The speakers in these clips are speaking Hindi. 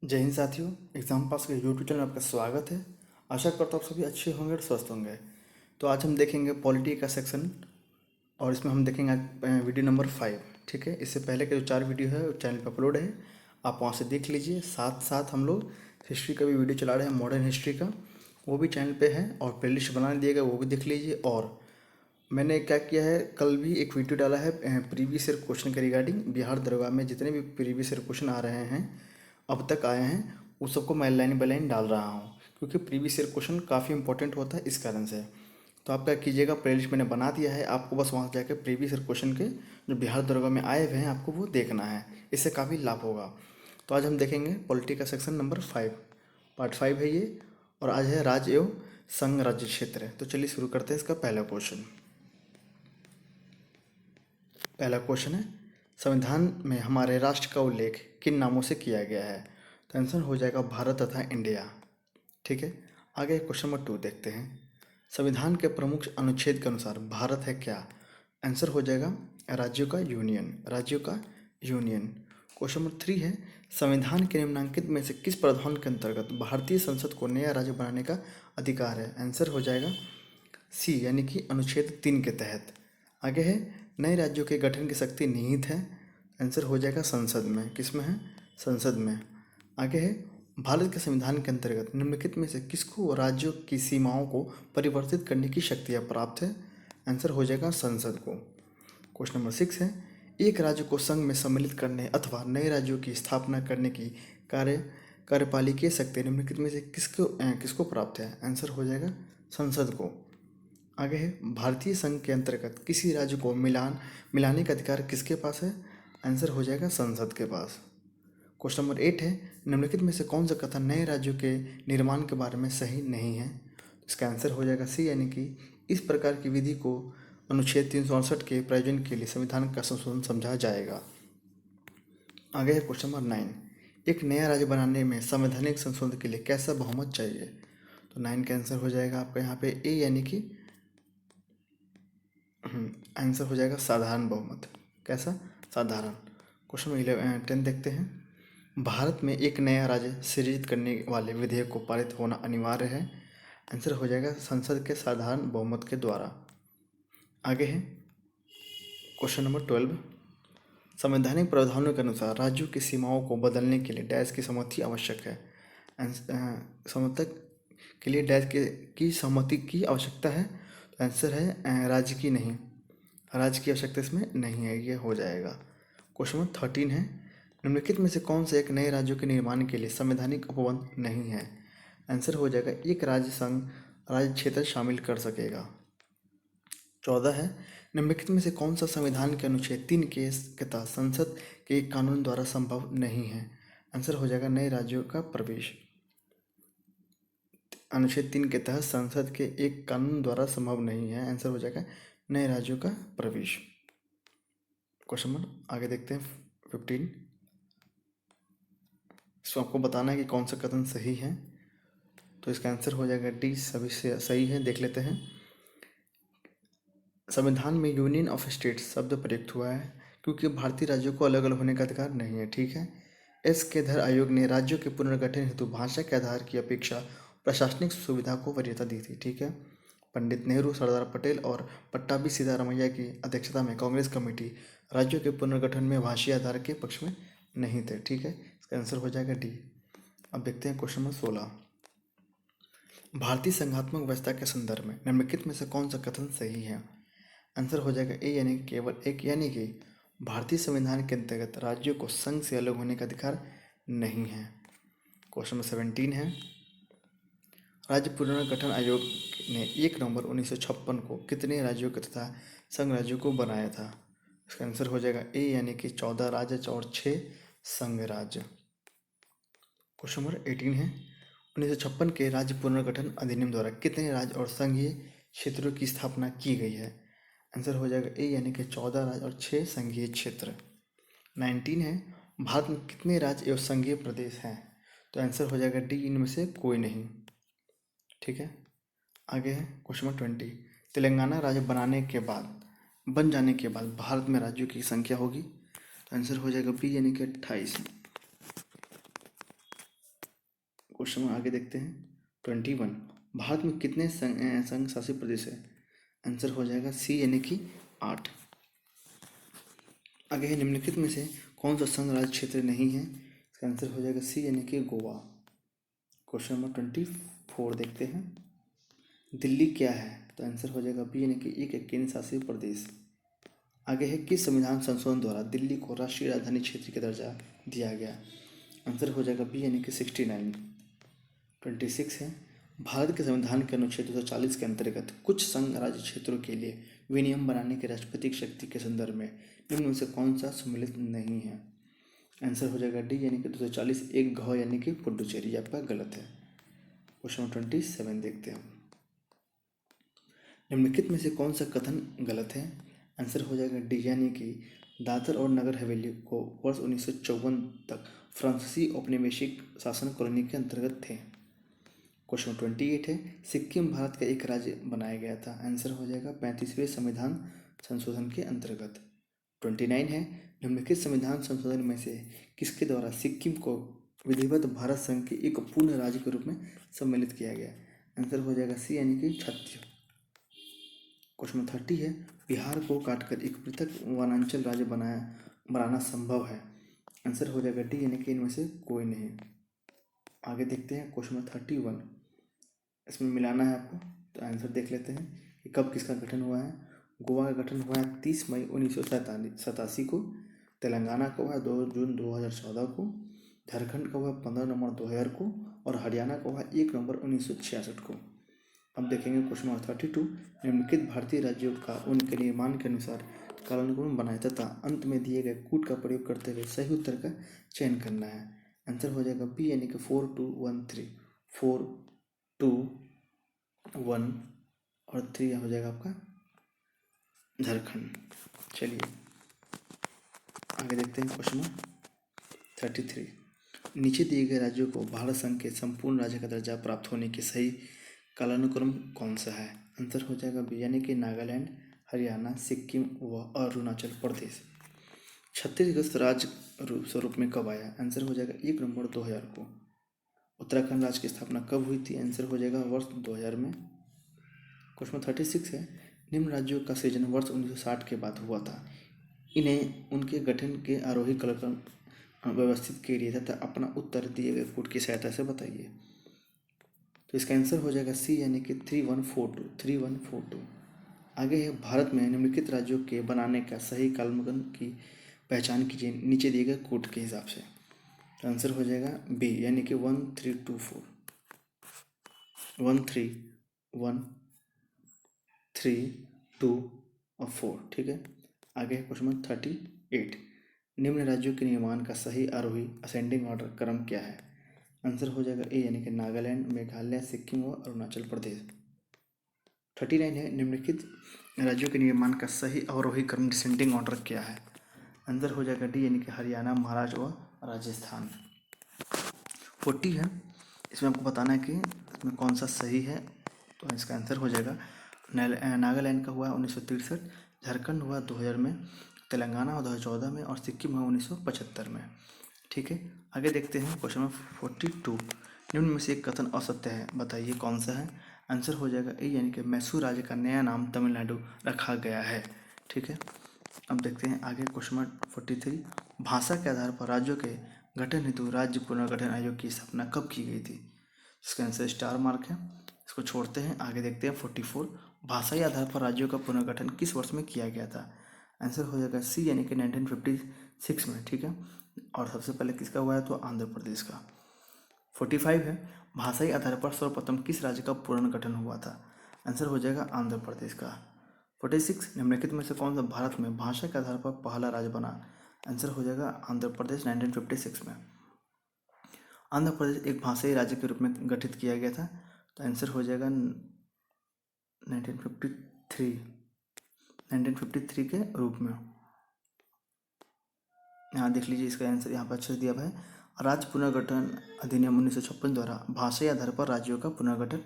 जय हिंद साथियों। एग्ज़ाम पास के यूट्यूब चैनल में आपका स्वागत है। आशा करता हूँ आप सभी अच्छे होंगे और स्वस्थ होंगे। तो आज हम देखेंगे पॉलिटी का सेक्शन और इसमें हम देखेंगे आज वीडियो नंबर 5। ठीक है, इससे पहले के जो 4 वीडियो है वो चैनल पर अपलोड है, आप वहाँ से देख लीजिए। साथ साथ हम लोग हिस्ट्री का भी वीडियो चला रहे हैं, मॉडर्न हिस्ट्री का, वो भी चैनल पर है और प्लेलिस्ट बना दिया गया, वो भी देख लीजिए। और मैंने क्या किया है, कल भी एक वीडियो डाला है प्रीवियस ईयर क्वेश्चन के रिगार्डिंग। बिहार दरोगा में जितने भी प्रीवियस ईयर क्वेश्चन आ रहे हैं, अब तक आए हैं, उस सबको मैं लाइन बाय लाइन डाल रहा हूँ, क्योंकि प्रीवियस ईयर क्वेश्चन काफ़ी इंपॉर्टेंट होता है इस कारण से। तो आप क्या कीजिएगा, प्लेलिस्ट मैंने बना दिया है, आपको बस वहाँ जाकर प्रीवियस ईयर क्वेश्चन के जो बिहार दरोगा में आए हुए हैं आपको वो देखना है, इससे काफ़ी लाभ होगा। तो आज हम देखेंगे पॉलिटी का सेक्शन नंबर 5, पार्ट 5 है ये, और आज है राज्य एवं संघ राज्य क्षेत्र। तो चलिए शुरू करते हैं इसका पहला क्वेश्चन। पहला क्वेश्चन है, संविधान में हमारे राष्ट्र का उल्लेख किन नामों से किया गया है? तो आंसर हो जाएगा भारत तथा इंडिया। ठीक है, आगे क्वेश्चन नंबर 2 देखते हैं। संविधान के प्रमुख अनुच्छेद के अनुसार भारत है क्या? आंसर हो जाएगा राज्यों का यूनियन, राज्यों का यूनियन। क्वेश्चन नंबर 3 है, संविधान के निम्नलिखित में से किस प्रावधान के अंतर्गत भारतीय संसद को नया राज्य बनाने का अधिकार है? आंसर हो जाएगा सी, यानी कि अनुच्छेद 3 के तहत। आगे है, नए राज्यों के गठन की शक्ति निहित है? आंसर हो जाएगा संसद में। किस में है? संसद में। आगे है, भारत के संविधान के अंतर्गत निम्नलिखित में से किसको राज्यों की सीमाओं को परिवर्तित करने की शक्तियाँ प्राप्त है? आंसर हो जाएगा संसद को। क्वेश्चन नंबर 6 है, एक राज्य को संघ में सम्मिलित करने अथवा नए राज्यों की स्थापना करने की कार्यपालिकीय शक्ति निम्नलिखित में से किसको प्राप्त है? आंसर हो जाएगा संसद को। आगे है, भारतीय संघ के अंतर्गत किसी राज्य को मिलाने का अधिकार किसके पास है? आंसर हो जाएगा संसद के पास। क्वेश्चन नंबर 8 है, निम्नलिखित में से कौन सा कथन नए राज्यों के निर्माण के बारे में सही नहीं है? इसका आंसर हो जाएगा सी, यानी कि इस प्रकार की विधि को अनुच्छेद 368 के प्रयोजन के लिए संविधान का संशोधन समझा जाएगा। आगे है क्वेश्चन नंबर 9, एक नया राज्य बनाने में संवैधानिक संशोधन के लिए कैसा बहुमत चाहिए? तो 9 का आंसर हो जाएगा आपका यहाँ पे ए, यानी कि आंसर हो जाएगा साधारण बहुमत। कैसा? साधारण। क्वेश्चन 10 देखते हैं। भारत में एक नया राज्य सृजित करने वाले विधेयक को पारित होना अनिवार्य है? आंसर हो जाएगा संसद के साधारण बहुमत के द्वारा। आगे है क्वेश्चन नंबर 12, संवैधानिक प्रावधानों के अनुसार राज्यों की सीमाओं को बदलने के लिए डैश की सहमति आवश्यक है? सहमति के लिए डैश की सहमति की आवश्यकता है? तो आंसर है राज्य की नहीं, राज्य की आवश्यकता इसमें नहीं है, ये हो जाएगा। क्वेश्चन नंबर 13 है, निम्नलिखित में से कौन से एक नए राज्यों के निर्माण के लिए संवैधानिक उपबंध नहीं है? आंसर हो जाएगा एक राज्य संघ राज्य क्षेत्र शामिल कर सकेगा। 14 है, निम्नलिखित में से कौन सा संविधान के अनुच्छेद 3 के तहत संसद के एक कानून द्वारा संभव नहीं है? आंसर हो जाएगा नए राज्यों का प्रवेश। अनुच्छेद 3 के तहत संसद के एक कानून द्वारा संभव नहीं है, आंसर हो जाएगा नए राज्यों का प्रवेश। क्वेश्चन नंबर आगे देखते हैं 15, इसको आपको बताना है कि कौन सा कथन सही है। तो इसका आंसर हो जाएगा डी, सभी से सही है। देख लेते हैं। संविधान में यूनियन ऑफ स्टेट्स शब्द प्रयुक्त हुआ है क्योंकि भारतीय राज्यों को अलग अलग होने का अधिकार नहीं है। ठीक है। एस के धर आयोग ने राज्यों के पुनर्गठन हेतु भाषा के आधार की अपेक्षा प्रशासनिक सुविधा को वरीयता दी थी। ठीक है। पंडित नेहरू, सरदार पटेल और पट्टाभी सीतारामैया की अध्यक्षता में कांग्रेस कमेटी राज्यों के पुनर्गठन में भाषीय आधार के पक्ष में नहीं थे। ठीक है, इसका आंसर हो जाएगा डी। अब देखते हैं क्वेश्चन नंबर 16, भारतीय संघात्मक व्यवस्था के संदर्भ में निम्नलिखित में से कौन सा कथन सही है? आंसर हो जाएगा ए, यानी कि केवल एक, यानी कि भारतीय संविधान के अंतर्गत राज्यों को संघ से अलग होने का अधिकार नहीं है। क्वेश्चन नंबर 17 है, राज्य पुनर्गठन आयोग ने 1 नवंबर 1956 को कितने राज्यों को तथा संघ राज्यों को बनाया था? इसका आंसर हो जाएगा ए, यानी कि 14 राज्य और 6 संघ राज्य। क्वेश्चन नंबर 18 है, 1956 के राज्य पुनर्गठन अधिनियम द्वारा कितने राज्य और संघीय क्षेत्रों की स्थापना की गई है? आंसर हो जाएगा ए, यानी कि 14 राज्य और 6 संघीय क्षेत्र। 19 है, भारत में कितने राज्य एवं संघीय प्रदेश हैं? तो आंसर हो जाएगा डी, इनमें से कोई नहीं। ठीक है। आगे है क्वेश्चन नंबर 20, तेलंगाना राज्य बन जाने के बाद भारत में राज्यों की संख्या होगी? तो आंसर हो जाएगा बी, यानी कि 28। क्वेश्चन आगे देखते हैं 21। भारत में कितने संघ शासित प्रदेश है? आंसर हो जाएगा सी यानी कि 8। आगे है निम्नलिखित में से कौन सा संघ राज्य क्षेत्र नहीं है? इसका आंसर हो जाएगा सी यानी कि गोवा। क्वेश्चन नंबर 24 देखते हैं। दिल्ली क्या है? तो आंसर हो जाएगा बी यानी कि एक केंद्र शासित प्रदेश। आगे है किस संविधान संशोधन द्वारा दिल्ली को राष्ट्रीय राजधानी क्षेत्र का दर्जा दिया गया? आंसर हो जाएगा बी यानी कि 69। 26 है भारत के संविधान के अनुच्छेद 240 के अंतर्गत कुछ संघ राज्य क्षेत्रों के लिए विनियम बनाने की राष्ट्रपति की शक्ति के संदर्भ में निम्न में से कौन सा सम्मिलित नहीं है? आंसर हो जाएगा डी यानी कि 240 एक घ यानी कि पुडुचेरी। आपका गलत है। क्वेश्चन नंबर 27 देखते हैं। निम्नलिखित में से कौन सा कथन गलत है? आंसर हो जाएगा डी यानी कि दादर और नगर हवेली को वर्ष 1954 तक फ्रांसीसी औपनिवेशिक शासन कॉलोनी के अंतर्गत थे। क्वेश्चन 28 है सिक्किम भारत का एक राज्य बनाया गया था। आंसर हो जाएगा 35वें संविधान संशोधन के अंतर्गत। 29 है निम्नलिखित संविधान संशोधन में से किसके द्वारा सिक्किम को विधिवत भारत संघ के एक पूर्ण राज्य के रूप में सम्मिलित किया गया? आंसर हो जाएगा सी यानी कि 36। क्वेश्चन 30 है बिहार को काटकर एक पृथक वनांचल राज्य बनाना संभव है? आंसर हो जाएगा डी यानी कि इनमें से कोई नहीं। आगे देखते हैं क्वेश्चन नंबर 31। इसमें मिलाना है आपको, तो आंसर देख लेते हैं कि कब किसका गठन हुआ है। गोवा का गठन हुआ है 30 मई 1987 को। तेलंगाना का हुआ है 2 जून 2014 को। झारखंड का हुआ 15 नवंबर 2000 को। और हरियाणा का हुआ 1 नवंबर 1966 को। अब देखेंगे क्वेश्चन नंबर 32। निम्नलिखित भारतीय राज्यों का उनके निर्माण के अनुसार कालानुक्रम बनाए तथा अंत में दिए गए कूट का प्रयोग करते हुए सही उत्तर का चयन करना है। आंसर हो जाएगा बी यानी कि 4213। 4 2 1 और 3 हो जाएगा आपका झारखंड। चलिए आगे देखते हैं क्वेश्चन नंबर 33। नीचे दिए गए राज्यों को भारत संघ के संपूर्ण राज्य का दर्जा प्राप्त होने के सही कालानुक्रम कौन सा है? आंसर हो जाएगा बी यानी कि नागालैंड, हरियाणा, सिक्किम व अरुणाचल प्रदेश। छत्तीसगढ़ राज्य स्वरूप में कब आया? आंसर हो जाएगा 1 नवंबर 2000 को। उत्तराखंड राज्य की स्थापना कब हुई थी? आंसर हो जाएगा वर्ष 2000 में। क्वेश्चन 36 है निम्न राज्यों का सृजन वर्ष 1960 के बाद हुआ था। इन्हें उनके गठन के आरोही क्रम व्यवस्थित के लिए तथा अपना उत्तर दिए गए कूट की सहायता से बताइए। तो इसका आंसर हो जाएगा सी यानी कि 3142। आगे है भारत में निम्नलिखित राज्यों के बनाने का सही कालमकन की पहचान कीजिए नीचे दिए गए कूट के हिसाब से। तो आंसर हो जाएगा बी यानी कि 1324। 1 3 1 3 2 और 4। ठीक है। आगे है क्वेश्चन नंबर 38। निम्न राज्यों के निर्माण का सही आरोही असेंडिंग ऑर्डर क्रम क्या है? आंसर हो जाएगा ए यानी कि नागालैंड, मेघालय, सिक्किम और अरुणाचल प्रदेश। 39 है निम्नलिखित राज्यों के निर्माण का सही अवरोही क्रम डिसेंडिंग ऑर्डर क्या है? आंसर हो जाएगा डी यानी कि हरियाणा, महाराष्ट्र और राजस्थान। 40 है इसमें आपको बताना है कि इसमें कौन सा सही है। तो इसका आंसर हो जाएगा नागालैंड का हुआ 1963, झारखंड हुआ 2000 में, तेलंगाना हुआ 2014 में और सिक्किम हुआ 1975 में। ठीक है। आगे देखते हैं क्वेश्चन नंबर 42। निम्न में से एक कथन असत्य है, बताइए कौन सा है? आंसर हो जाएगा ए यानी कि मैसूर राज्य का नया नाम तमिलनाडु रखा गया है। ठीक है। अब देखते हैं आगे क्वेश्चन नंबर 43। भाषा के आधार पर राज्यों के गठन हेतु राज्य पुनर्गठन आयोग की स्थापना कब की गई थी? इसका आंसर स्टार मार्क है, इसको छोड़ते हैं। आगे देखते हैं 44। भाषाई आधार पर राज्यों का पुनर्गठन किस वर्ष में किया गया था? आंसर हो जाएगा सी यानी कि 1956 में। ठीक है। और सबसे पहले किसका हुआ है? तो आंध्र प्रदेश का। 45 है भाषाई आधार पर सर्वप्रथम किस राज्य का पुनर्गठन हुआ था? आंसर हो जाएगा आंध्र प्रदेश का। 46 निम्नलिखित में से कौन सा भारत में भाषा के आधार पर पहला राज्य बना? आंसर हो जाएगा आंध्र प्रदेश 1956 में। आंध्र प्रदेश एक भाषाई राज्य के रूप में गठित किया गया था। तो आंसर हो जाएगा 1953 के रूप में। यहाँ देख लीजिए इसका आंसर यहाँ पर अच्छे से दिया हुआ है। राज्य पुनर्गठन अधिनियम 1956 द्वारा भाषाई आधार पर राज्यों का पुनर्गठन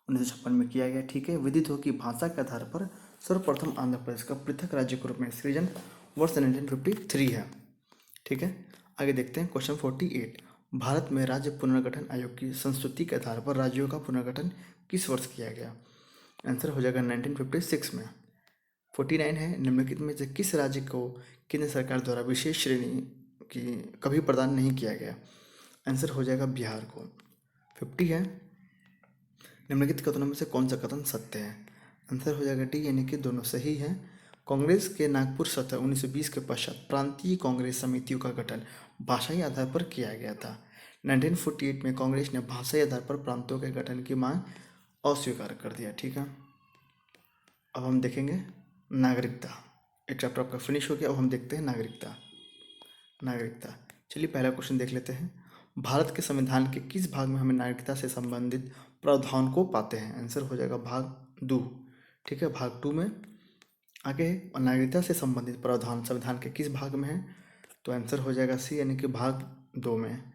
1956 में किया गया। ठीक है। विदित हो कि भाषा के आधार पर सर्वप्रथम आंध्र प्रदेश का पृथक राज्य के रूप में सृजन वर्ष 1953 है। ठीक है। आगे देखते हैं क्वेश्चन 48। भारत में राज्य पुनर्गठन आयोग की संस्तुति के आधार पर राज्यों का पुनर्गठन किस वर्ष किया गया? आंसर हो जाएगा 1956 में। 49 है, निम्नलिखित में से किस राज्य को केंद्र सरकार द्वारा विशेष श्रेणी की कभी प्रदान नहीं किया गया? आंसर हो जाएगा बिहार को। 50 है, निम्नलिखित कथनों में से कौन सा कथन सत्य है? आंसर हो जाएगा डी, यानी कि दोनों सही है। कांग्रेस के नागपुर सत्र 1920 के पश्चात प्रांतीय कांग्रेस समितियों का गठन भाषाई आधार पर किया गया था। 1948 में कांग्रेस ने भाषाई आधार पर प्रांतों के गठन की मांग अस्वीकार कर दिया। ठीक है, अब हम देखेंगे नागरिकता। एक चैप्टर आपका फिनिश हो गया, अब हम देखते हैं नागरिकता। चलिए पहला क्वेश्चन देख लेते हैं। भारत के संविधान के किस भाग में हमें नागरिकता से संबंधित प्रावधान को पाते हैं? आंसर हो जाएगा भाग 2। ठीक है, भाग 2 में आगे नागरिकता से संबंधित प्रावधान संविधान के किस भाग में है? तो आंसर हो जाएगा सी, यानी कि भाग 2 में।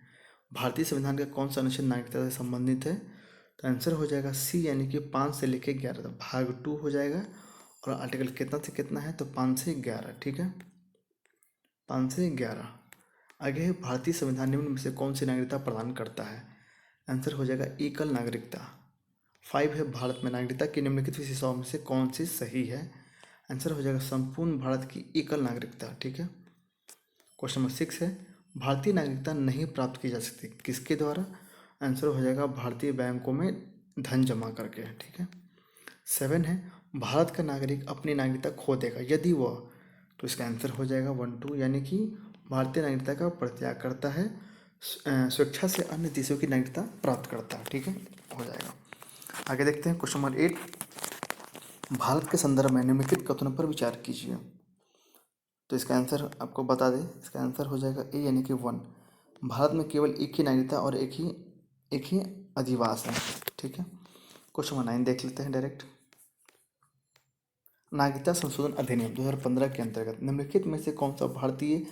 भारतीय संविधान का कौन सा अनुच्छेद नागरिकता से संबंधित है? तो आंसर हो जाएगा सी, यानी कि 5 से लेकर 11 तक भाग 2 हो जाएगा। और आर्टिकल कितना से कितना है? तो 5 से 11। ठीक है, 5 से 11। आगे है भारतीय संविधान निम्न में से कौन सी नागरिकता प्रदान करता है? आंसर हो जाएगा एकल नागरिकता। 5 है, भारत में नागरिकता की निम्नलिखित विशेषताओं में से कौन सी सही है? आंसर हो जाएगा संपूर्ण भारत की एकल नागरिकता। ठीक है, क्वेश्चन नंबर 6 है, भारतीय नागरिकता नहीं प्राप्त की जा सकती किसके द्वारा? आंसर हो जाएगा भारतीय बैंकों में धन जमा करके। ठीक है, 7 है, भारत का नागरिक अपनी नागरिकता खो देगा यदि वह, तो इसका आंसर हो जाएगा 1 2, यानी कि भारतीय नागरिकता का परित्याग करता है, स्वेच्छा से अन्य देशों की नागरिकता प्राप्त करता है। ठीक है, हो जाएगा। आगे देखते हैं क्वेश्चन नंबर 8, भारत के संदर्भ में निम्नलिखित कथनों पर विचार कीजिए। तो इसका आंसर आपको बता दें, इसका आंसर हो जाएगा ए, यानी कि 1। भारत में केवल एक ही नागरिकता और एक ही अधिवास है। ठीक है, क्वेश्चन नंबर 9 देख लेते हैं डायरेक्ट। नागरिकता संशोधन अधिनियम 2015 के अंतर्गत निम्नलिखित में से कौन सा भारतीय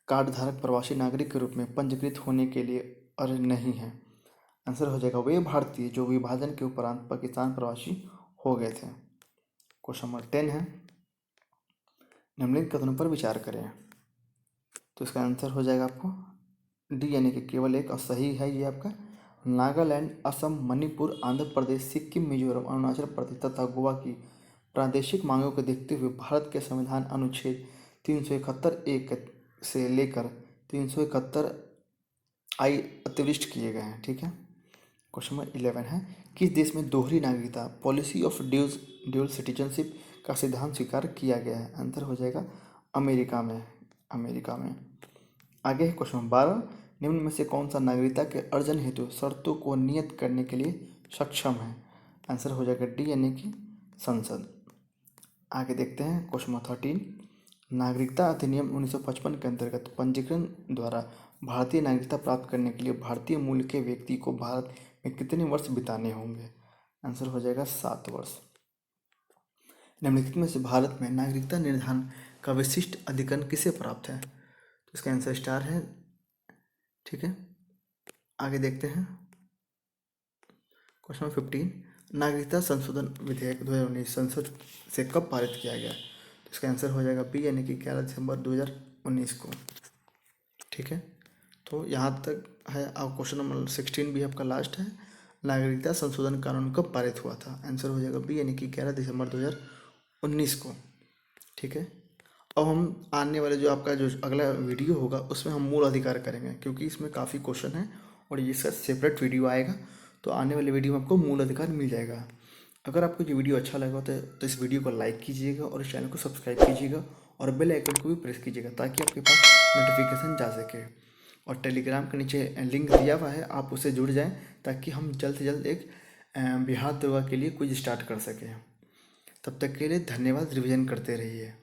कार्ड धारक प्रवासी नागरिक के रूप में पंजीकृत होने के लिए अर्ह नहीं है? आंसर हो जाएगा वे भारतीय जो विभाजन के उपरांत पाकिस्तान प्रवासी हो गए थे। क्वेश्चन नंबर 10 है, निम्नलिखित कथनों पर विचार करें। तो इसका आंसर हो जाएगा आपको डी, यानी कि केवल एक, और सही है ये आपका। नागालैंड, असम, मणिपुर, आंध्र प्रदेश, सिक्किम, मिजोरम, अरुणाचल प्रदेश तथा गोवा की प्रादेशिक मांगों को देखते हुए भारत के संविधान अनुच्छेद 371 से लेकर 371 आई अतिरिक्त किए गए हैं। ठीक है, क्वेश्चन नंबर 11 है, किस देश में दोहरी नागरिकता पॉलिसी ऑफ ड्यूल सिटीजनशिप का सिद्धांत स्वीकार किया गया है? आंसर हो जाएगा अमेरिका में। आगे है क्वेश्चन नंबर 12, निम्न में से कौन सा नागरिकता के अर्जन हेतु शर्तों को नियत करने के लिए सक्षम है? आंसर हो जाएगा डी, यानी कि संसद। आगे देखते हैं क्वेश्चन नंबर 13, नागरिकता अधिनियम 1955 के अंतर्गत पंजीकरण द्वारा भारतीय नागरिकता प्राप्त करने के लिए भारतीय मूल के व्यक्ति को भारत में कितने वर्ष बिताने होंगे? आंसर हो जाएगा 7 वर्ष। निम्नलिखित में से भारत में नागरिकता निर्धारण का विशिष्ट अधिकरण किसे प्राप्त है? तो इसका आंसर स्टार है। ठीक है, आगे देखते हैं क्वेश्चन नंबर 15, नागरिकता संशोधन विधेयक 2019 संसद से कब पारित किया गया? तो इसका आंसर हो जाएगा बी, यानी कि 11 दिसंबर 2019 को। ठीक है, तो यहाँ तक है। अब क्वेश्चन नंबर 16 भी आपका लास्ट है, नागरिकता संशोधन कानून कब पारित हुआ था? आंसर हो जाएगा बी, यानी कि 11 दिसंबर 2019 को। ठीक है, अब हम आने वाले जो आपका जो अगला वीडियो होगा उसमें हम मूल अधिकार करेंगे, क्योंकि इसमें काफ़ी क्वेश्चन है और ये इसका सेपरेट वीडियो आएगा। तो आने वाले वीडियो में आपको मूल अधिकार मिल जाएगा। अगर आपको ये वीडियो अच्छा लगा तो इस वीडियो को लाइक कीजिएगा और इस चैनल को सब्सक्राइब कीजिएगा और बेल आइकन को भी प्रेस कीजिएगा ताकि आपके पास नोटिफिकेशन जा सके। और टेलीग्राम के नीचे लिंक दिया हुआ है, आप उससे जुड़ जाएं ताकि हम जल्द से जल्द एक बिहार दरोगा के लिए कुछ स्टार्ट कर सकें। तब तक के लिए धन्यवाद। रिवीजन करते रहिए।